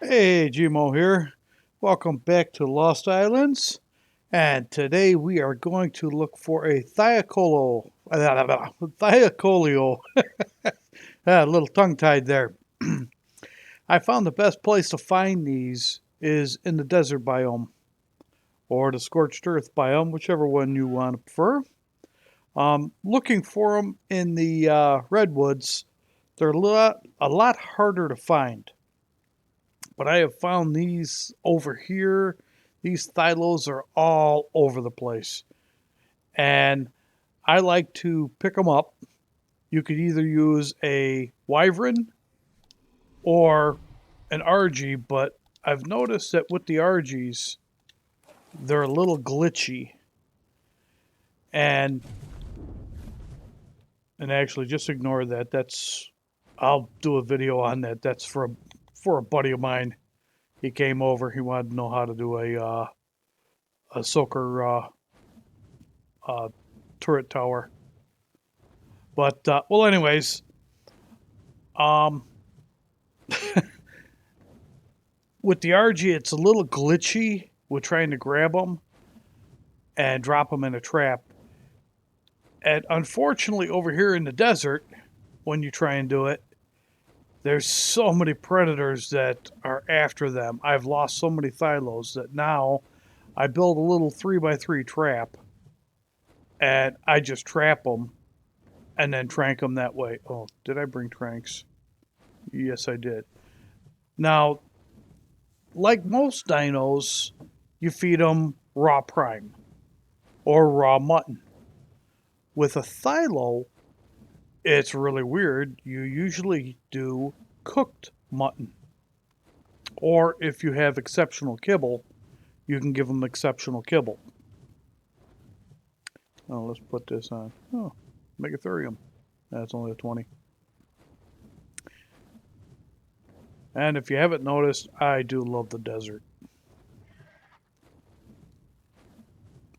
Hey, Gmo here. Welcome back to Lost Islands. And today we are going to look for a Thylacaeo. A little tongue-tied there. I found the best place to find these is in the desert biome or the scorched earth biome, whichever one you want to prefer. Looking for them in the redwoods, they're a lot harder to find. But I have found these over here. These thylos are all over the place. And I like to pick them up. You could either use a wyvern or an RG, but I've noticed that with the RGs, they're a little glitchy. And actually just ignore that. I'll do a video on that. That's for a buddy of mine. He came over. He wanted to know how to do a soaker uh, turret tower. But well, anyways, um, with the RG, it's a little glitchy with trying to grab them and drop them in a trap. And unfortunately, over here in the desert, when you try and do it, there's so many predators that are after them. I've lost so many thylos that now I build a little 3x3 trap and I just trap them and then trank them that way. Oh, did I bring tranks? Yes, I did. Now, like most dinos, you feed them raw prime or raw mutton. With a thylo, it's really weird. You usually do cooked mutton. Or if you have exceptional kibble, you can give them exceptional kibble. Oh, let's put this on. Oh, Megatherium. That's only a 20. And if you haven't noticed, I do love the desert.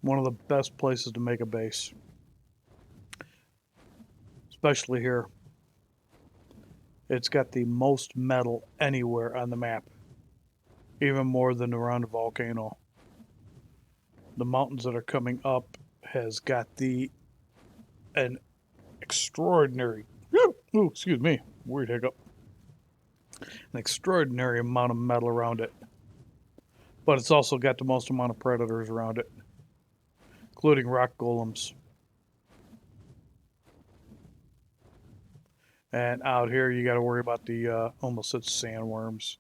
One of the best places to make a base. Especially here. It's got the most metal anywhere on the map. Even more than around a volcano. The mountains that are coming up has got an extraordinary, ooh, excuse me, weird hiccup, an extraordinary amount of metal around it. But it's also got the most amount of predators around it, including rock golems. And out here, you got to worry about the almost said sandworms.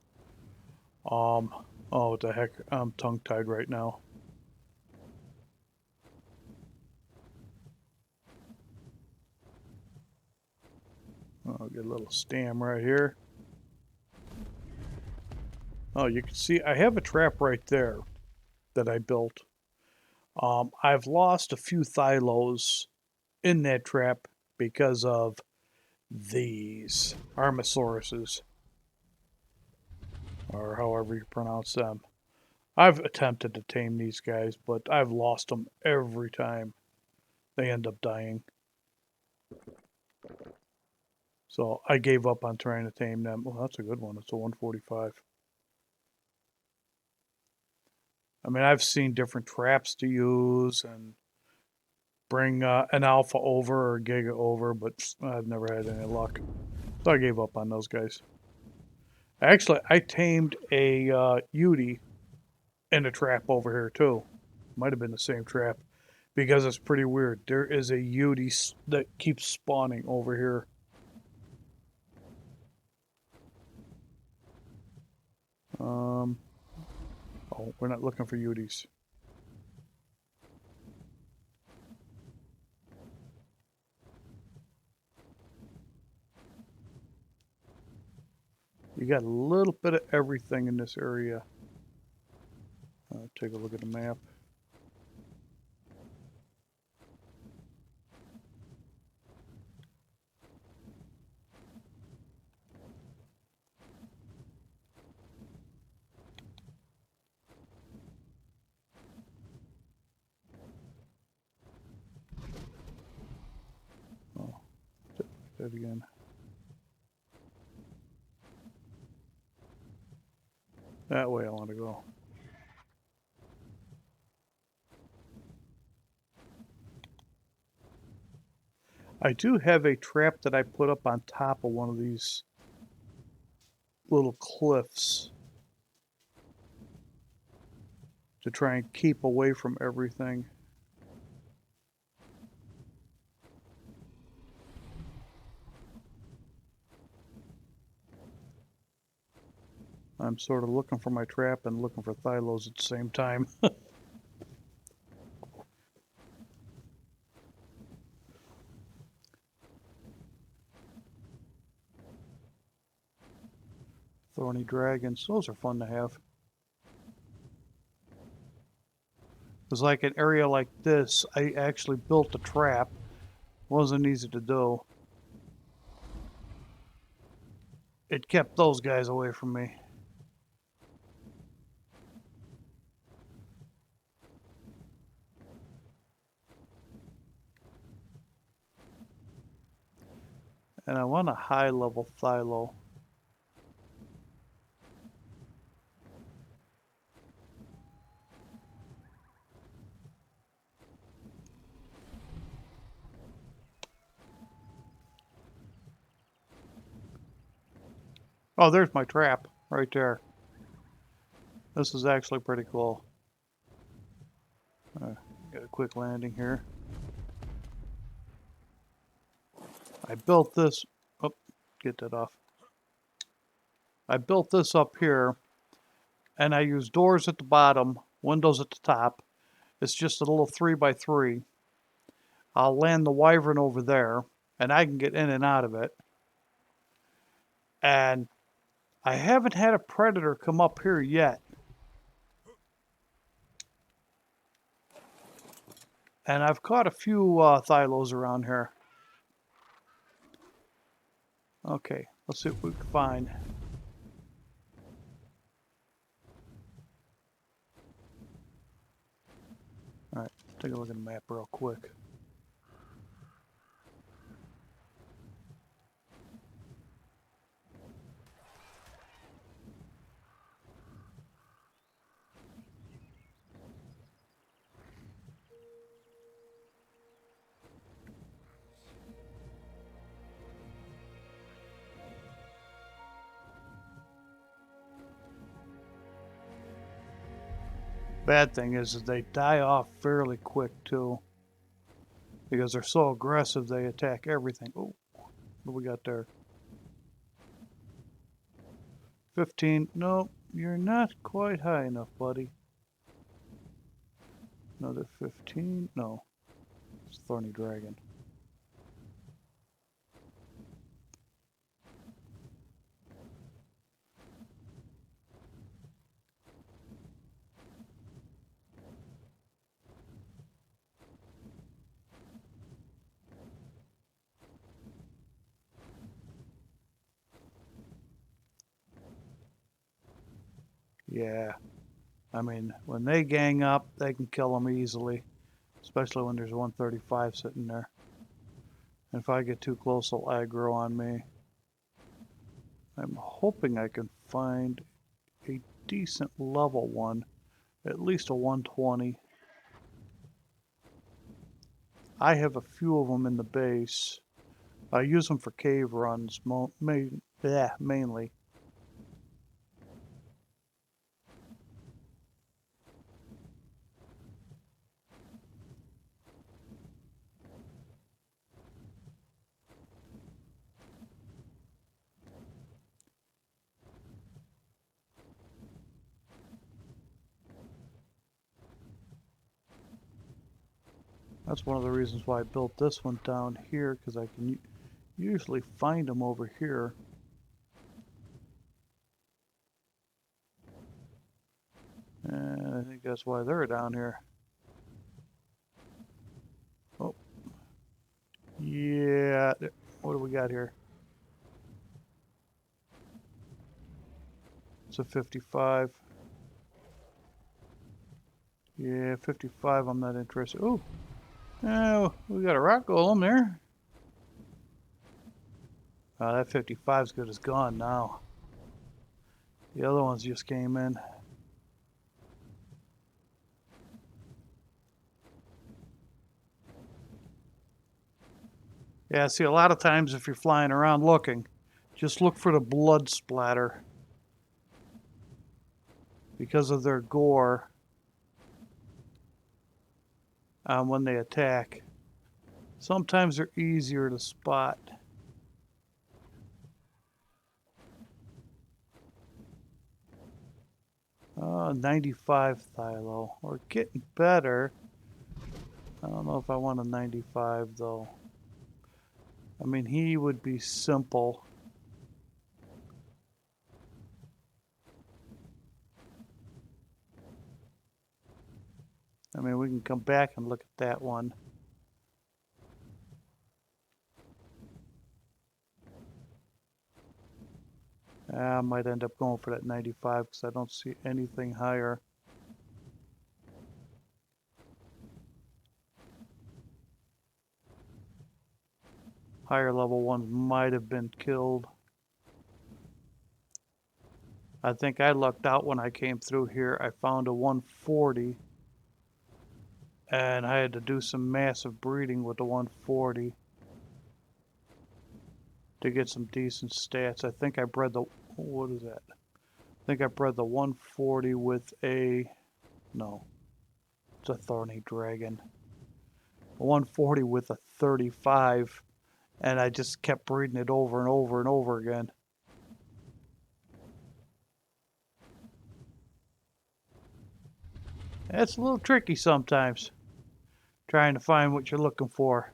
Um, oh, what the heck? I'm tongue tied right now. I'll get a little stam right here. Oh, you can see I have a trap right there that I built. I've lost a few thylos in that trap because of these armosauruses, or however you pronounce them. I've attempted to tame these guys, but I've lost them every time. They end up dying. So I gave up on trying to tame them. Well, that's a good one. It's a 145. I mean, I've seen different traps to use and bring an alpha over or a giga over, but I've never had any luck. So I gave up on those guys. Actually, I tamed a Yudi in a trap over here too. Might have been the same trap because it's pretty weird. There is a Yudi that keeps spawning over here. Oh, we're not looking for Udis. You got a little bit of everything in this area. Take a look at the map. Oh, that again. That way I want to go. I do have a trap that I put up on top of one of these little cliffs to try and keep away from everything. I'm sort of looking for my trap and looking for thylos at the same time. Thorny dragons, those are fun to have. It's like an area like this, I actually built a trap. Wasn't easy to do. It kept those guys away from me. And I want a high level thylo. Oh, there's my trap right there. This is actually pretty cool. Got a quick landing here. I built this. Oh, get that off. I built this up here, and I use doors at the bottom, windows at the top. It's just a little 3x3. I'll land the wyvern over there, and I can get in and out of it. And I haven't had a predator come up here yet. And I've caught a few thylos around here. Okay, let's see what we can find. All right, take a look at the map real quick. Bad thing is they die off fairly quick too. Because they're so aggressive, they attack everything. Oh, what do we got there? 15. No, you're not quite high enough, buddy. Another 15. No, it's Thorny Dragon. Yeah, I mean, when they gang up, they can kill them easily, especially when there's 135 sitting there. And if I get too close, they'll aggro on me. I'm hoping I can find a decent level one, at least a 120. I have a few of them in the base. I use them for cave runs mainly. That's one of the reasons why I built this one down here, because I can usually find them over here. And I think that's why they're down here. Oh, yeah. What do we got here? It's a 55. Yeah, 55 I'm not interested. Oh, we got a rock golem there. That 55's good as gone now. The other ones just came in. Yeah, see, a lot of times if you're flying around looking, just look for the blood splatter because of their gore when they attack. Sometimes they're easier to spot. 95 Thylo. We're getting better. I don't know if I want a 95 though. I mean, he would be simple. I mean, we can come back and look at that one. I might end up going for that 95 because I don't see anything higher. Higher level ones might have been killed. I think I lucked out when I came through here. I found a 140 and I had to do some massive breeding with the 140 to get some decent stats. I think I bred the, what is that? I think I bred the 140 with a, no, it's a thorny dragon. A 140 with a 35, and I just kept breeding it over and over and over again. It's a little tricky sometimes, trying to find what you're looking for.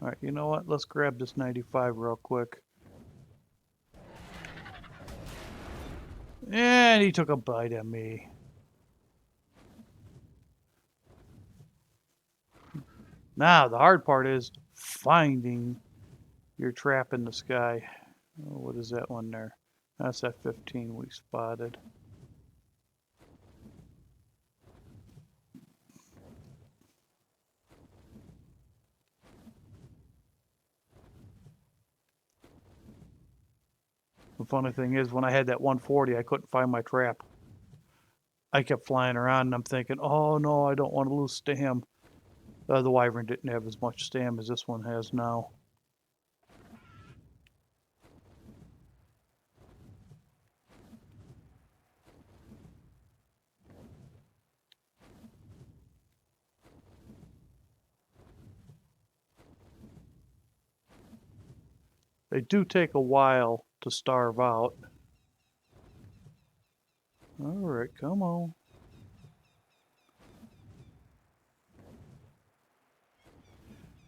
All right, you know what? Let's grab this 95 real quick. And he took a bite at me. Now, the hard part is finding your trap in the sky. Oh, what is that one there? That's that 15 we spotted. The funny thing is, when I had that 140, I couldn't find my trap. I kept flying around and I'm thinking, oh no, I don't want to lose stam. The wyvern didn't have as much stam as this one has now. They do take a while to starve out. Alright, come on.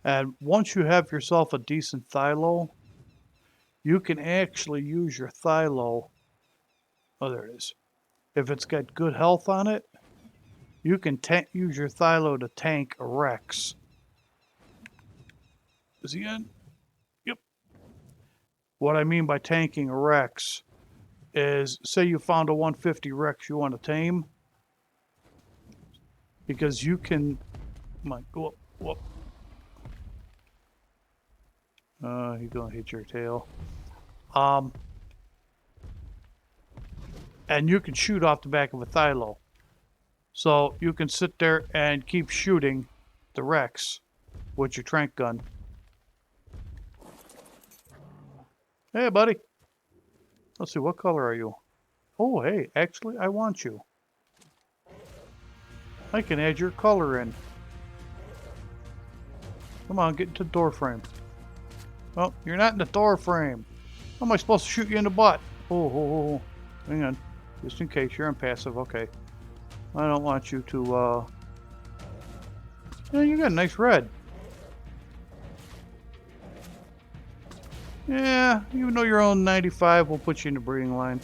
And once you have yourself a decent Thylo, you can actually use your Thylo. Oh, there it is. If it's got good health on it, you can use your Thylo to tank a Rex. Is he in? Yep. What I mean by tanking a Rex is, say you found a 150 Rex you want to tame, because you can, come on, go up, whoop. He's gonna hit your tail. And you can shoot off the back of a Thylo. So you can sit there and keep shooting the Rex with your trank gun. Hey, buddy. Let's see, what color are you? Oh, hey, actually, I want you. I can add your color in. Come on, get into the door frame. Oh, you're not in the door frame. How am I supposed to shoot you in the butt? Oh. Hang on. Just in case, you're impassive. Okay. I don't want you to, Yeah, you got a nice red. Yeah, even though you're on 95, we'll put you in the breeding line.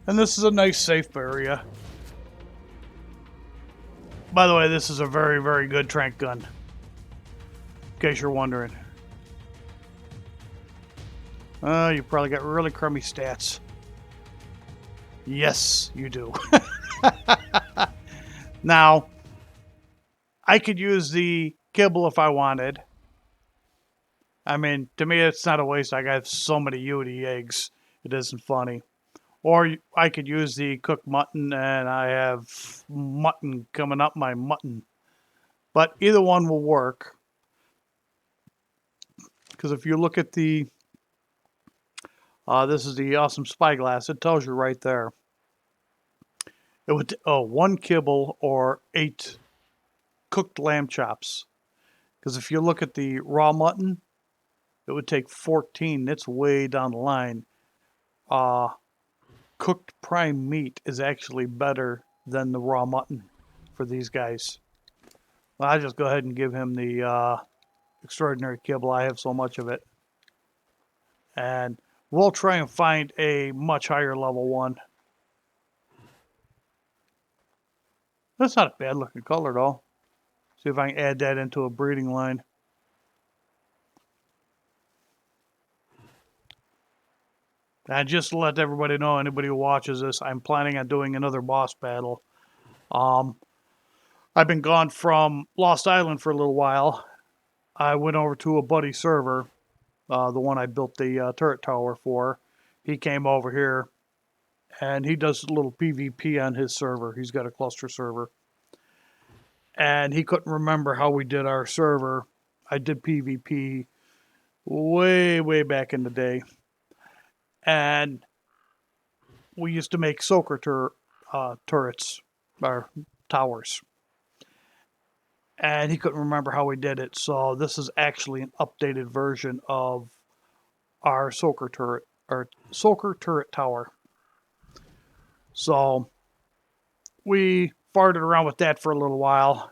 And this is a nice safe area. By the way, this is a very, very good trank gun. In case you're wondering. You probably got really crummy stats. Yes, you do. Now, I could use the kibble if I wanted. I mean, to me, it's not a waste. I got so many UD eggs. It isn't funny. Or I could use the cooked mutton, and I have mutton coming up my mutton. But either one will work. Because if you look at the, this is the awesome spyglass. It tells you right there. It would, 1 kibble or 8 cooked lamb chops. Because if you look at the raw mutton, it would take 14. It's way down the line. Cooked prime meat is actually better than the raw mutton for these guys. Well, I just go ahead and give him the extraordinary kibble. I have so much of it. And we'll try and find a much higher level one. That's not a bad looking color though. See if I can add that into a breeding line. And just to let everybody know, anybody who watches this, I'm planning on doing another boss battle. I've been gone from Lost Island for a little while. I went over to a buddy server, the one I built the turret tower for. He came over here, and he does a little PvP on his server. He's got a cluster server. And he couldn't remember how we did our server. I did PvP way, way back in the day. And we used to make soaker turrets, or towers. And he couldn't remember how we did it. So this is actually an updated version of our soaker turret tower. So we farted around with that for a little while.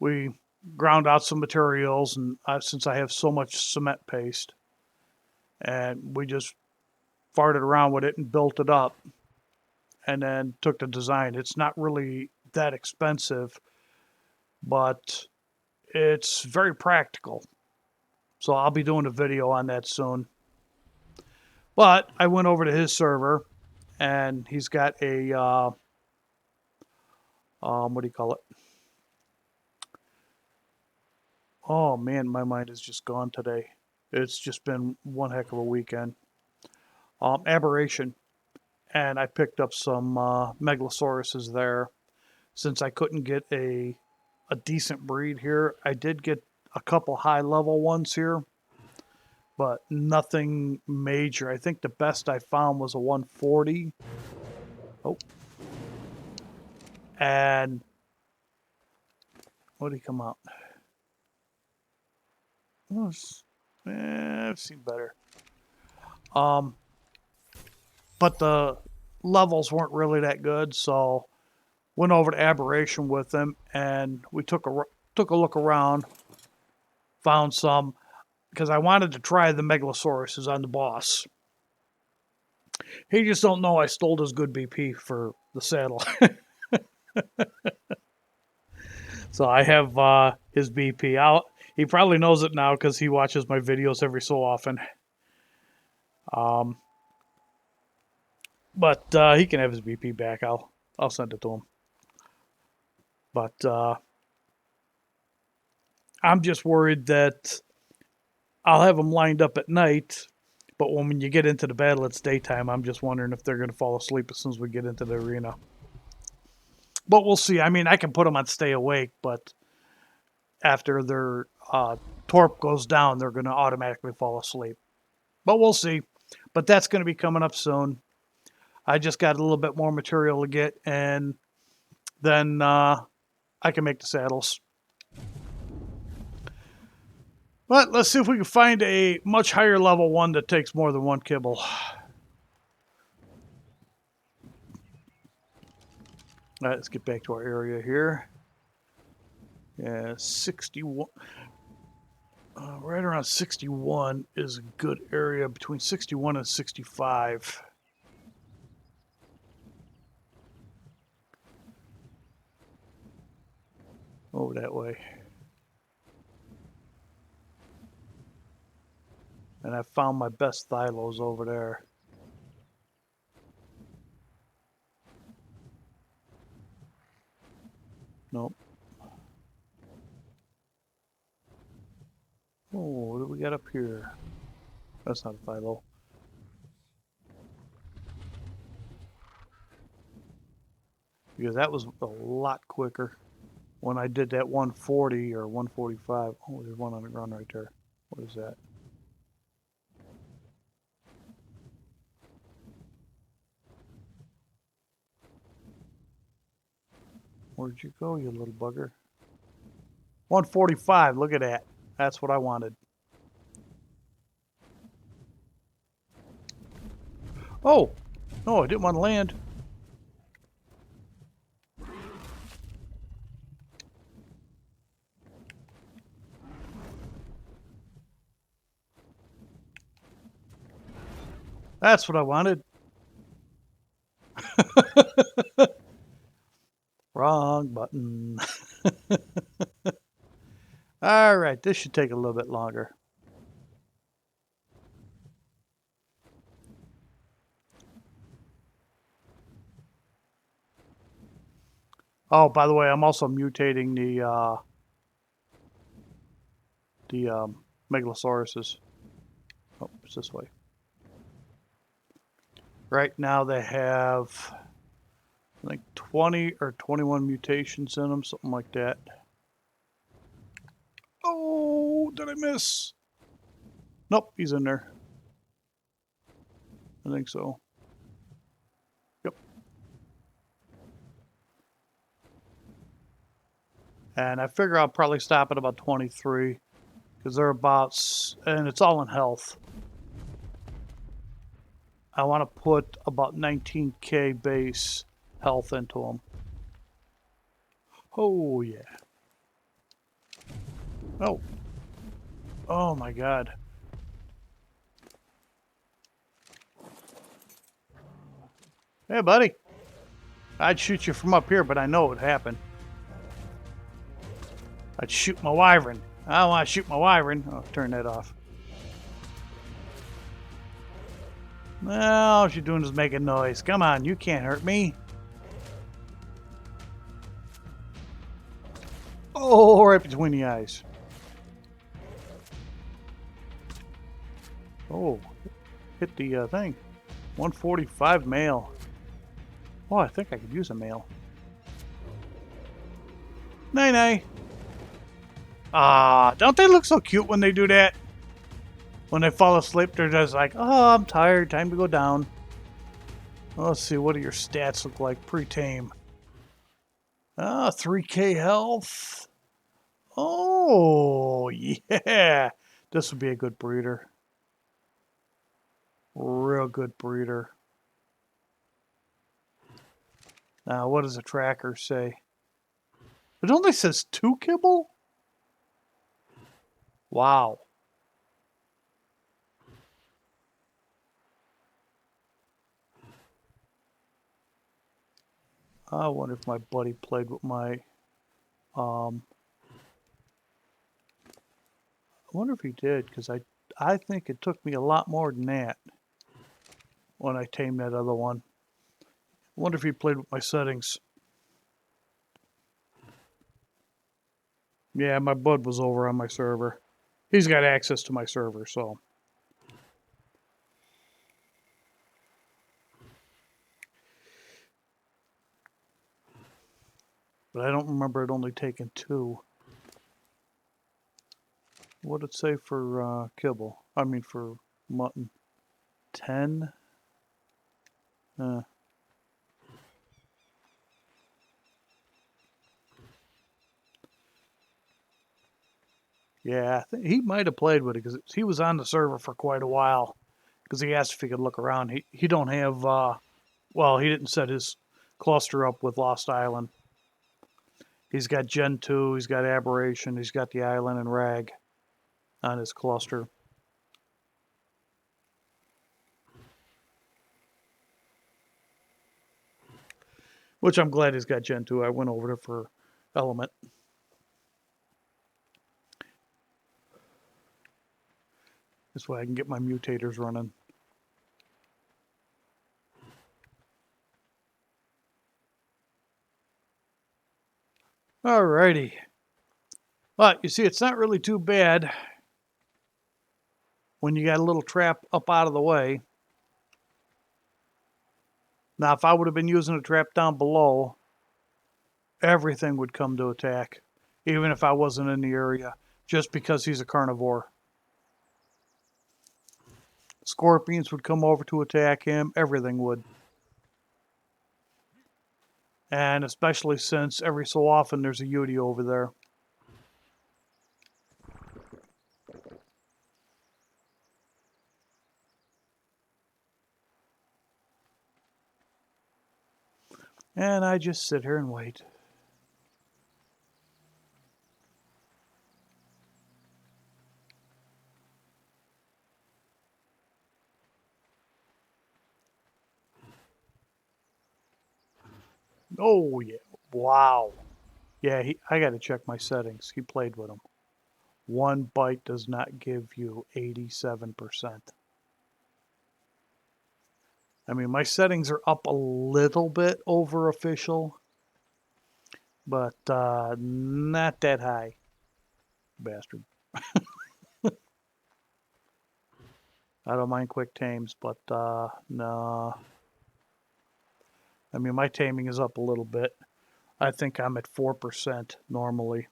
We ground out some materials, and since I have so much cement paste, and we just farted around with it and built it up, and then took the design. It's not really that expensive, but it's very practical. So I'll be doing a video on that soon. But I went over to his server, and he's got a, what do you call it? Oh man, my mind is just gone today. It's just been one heck of a weekend. Aberration. And I picked up some megalosauruses there. Since I couldn't get a decent breed here, I did get a couple high level ones here, but nothing major. I think the best I found was a 140. Oh. And what did he come out? Oh, I've seen better. But the levels weren't really that good, so went over to Aberration with them, and we took a look around, found some, because I wanted to try the Megalosauruses on the boss. He just don't know I stole his good BP for the saddle. So I have his BP out. He probably knows it now because he watches my videos every so often. But he can have his BP back. I'll send it to him. But I'm just worried that I'll have them lined up at night, but when you get into the battle, it's daytime. I'm just wondering if they're going to fall asleep as soon as we get into the arena. But we'll see. I mean, I can put them on stay awake, but after their torp goes down, they're going to automatically fall asleep. But we'll see. But that's going to be coming up soon. I just got a little bit more material to get, and then I can make the saddles. But let's see if we can find a much higher level one that takes more than 1 kibble. All right, let's get back to our area here. Yeah, 61. Right around 61 is a good area, between 61 and 65. Over that way. And I found my best thylos over there. Nope. Oh, what do we got up here? That's not a philo. Because that was a lot quicker when I did that 140 or 145. Oh, there's one on the ground right there. What is that? Where'd you go, you little bugger? 145, look at that. That's what I wanted. Oh, no, I didn't want to land. That's what I wanted. Wrong button. All right, this should take a little bit longer. Oh, by the way, I'm also mutating the megalosauruses. Oh, it's this way. Right now they have, I think, 20 or 21 mutations in them, something like that. Oh, did I miss? Nope, he's in there. I think so. Yep. And I figure I'll probably stop at about 23 because they're about, and it's all in health. I want to put about 19k base health into them. Oh, yeah. Oh. Oh, my God. Hey, buddy. I'd shoot you from up here, but I know it would happen. I'd shoot my wyvern. I don't want to shoot my wyvern. Oh, turn that off. Well, all you're doing is making noise. Come on, you can't hurt me. Oh, right between the eyes. Oh, hit the thing. 145 male. Oh, I think I could use a male. Nay. Ah, don't they look so cute when they do that? When they fall asleep, they're just like, oh, I'm tired. Time to go down. Well, let's see. What do your stats look like? Pre-tame. 3k health. Oh, yeah. This would be a good breeder. Real good breeder. Now, what does the tracker say? It only says 2 kibble? Wow. I wonder if my buddy played with my... I wonder if he did, because I think it took me a lot more than that when I tamed that other one. I wonder if he played with my settings. Yeah, my bud was over on my server. He's got access to my server, so... But I don't remember it only taking 2. What did it say for kibble? I mean for mutton. 10? Yeah, I think he might have played with it because he was on the server for quite a while. Because he asked if he could look around. He don't have, well, he didn't set his cluster up with Lost Island. He's got Gen 2, he's got Aberration, he's got the Island and Rag on his cluster. Which I'm glad he's got Gen 2. I went over there for Element. This way I can get my mutators running. Alrighty. But you see, it's not really too bad when you got a little trap up out of the way. Now, if I would have been using a trap down below, everything would come to attack, even if I wasn't in the area, just because he's a carnivore. Scorpions would come over to attack him, everything would. And especially since every so often there's a Yeti over there. And I just sit here and wait. Oh, yeah. Wow. Yeah, I got to check my settings. He played with them. One bite does not give you 87%. I mean, my settings are up a little bit over official, but not that high. Bastard. I don't mind quick tames, but no. I mean, my taming is up a little bit. I think I'm at 4% normally.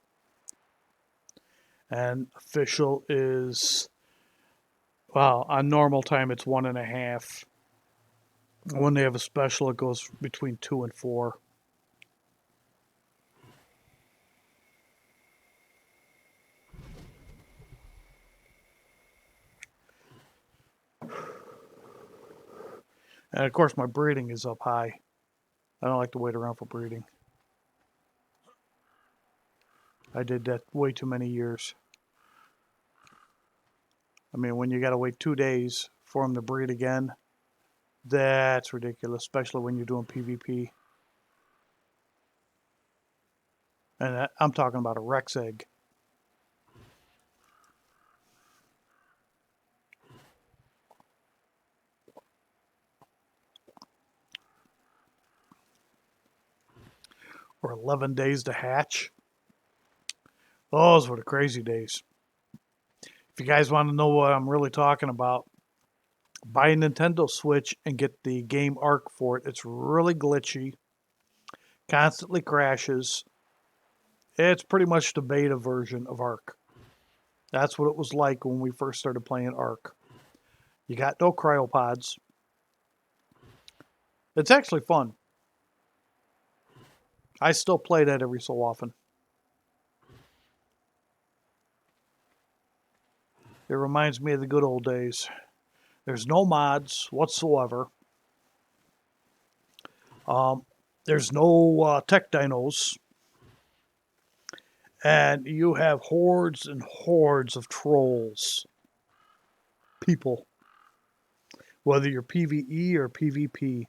And official is, well, on normal time it's 1.5. When they have a special, it goes between 2 and 4. And of course, my breeding is up high. I don't like to wait around for breeding. I did that way too many years. I mean, when you got to wait 2 days for them to breed again, that's ridiculous, especially when you're doing PvP. And I'm talking about a Rex egg. Or 11 days to hatch. Those were the crazy days. If you guys want to know what I'm really talking about, buy a Nintendo Switch and get the game Ark for it. It's really glitchy, constantly crashes. It's pretty much the beta version of Ark. That's what it was like when we first started playing Ark. You got no cryopods. It's actually fun. I still play that every so often. It reminds me of the good old days. There's no mods whatsoever. There's no tech dinos. And you have hordes and hordes of trolls. People. Whether you're PvE or PvP.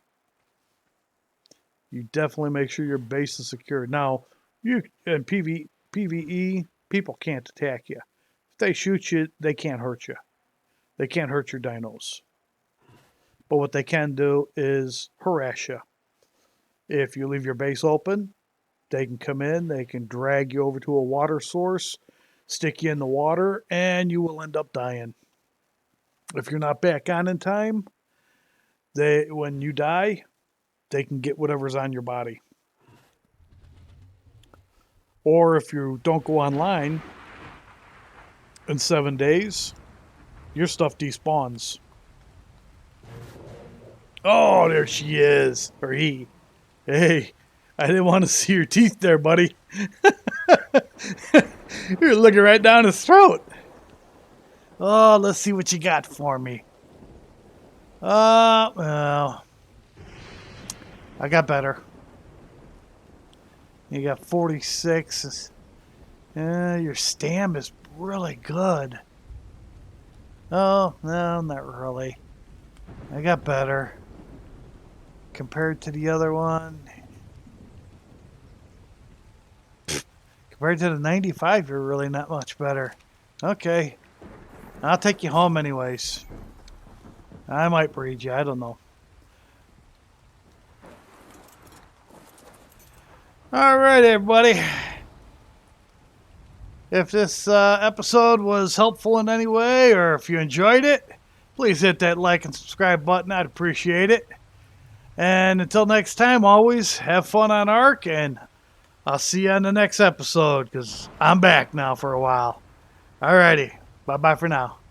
You definitely make sure your base is secure. Now, you in PvE, people can't attack you. If they shoot you, they can't hurt you. They can't hurt your dinos. But what they can do is harass you. If you leave your base open, they can come in, they can drag you over to a water source, stick you in the water, and you will end up dying. If you're not back on in time, when you die, they can get whatever's on your body. Or if you don't go online in 7 days, your stuff despawns. Oh, there she is. Or he. Hey, I didn't want to see your teeth there, buddy. You're looking right down his throat. Oh, let's see what you got for me. Well, I got better. You got 46. Your stam is really good. Oh, no, not really. I got better. Compared to the other one. Compared to the 95, you're really not much better. Okay. I'll take you home anyways. I might breed you. I don't know. All right, everybody. If this episode was helpful in any way, or if you enjoyed it, please hit that like and subscribe button. I'd appreciate it. And until next time, always have fun on Ark, and I'll see you on the next episode, because I'm back now for a while. Alrighty, bye-bye for now.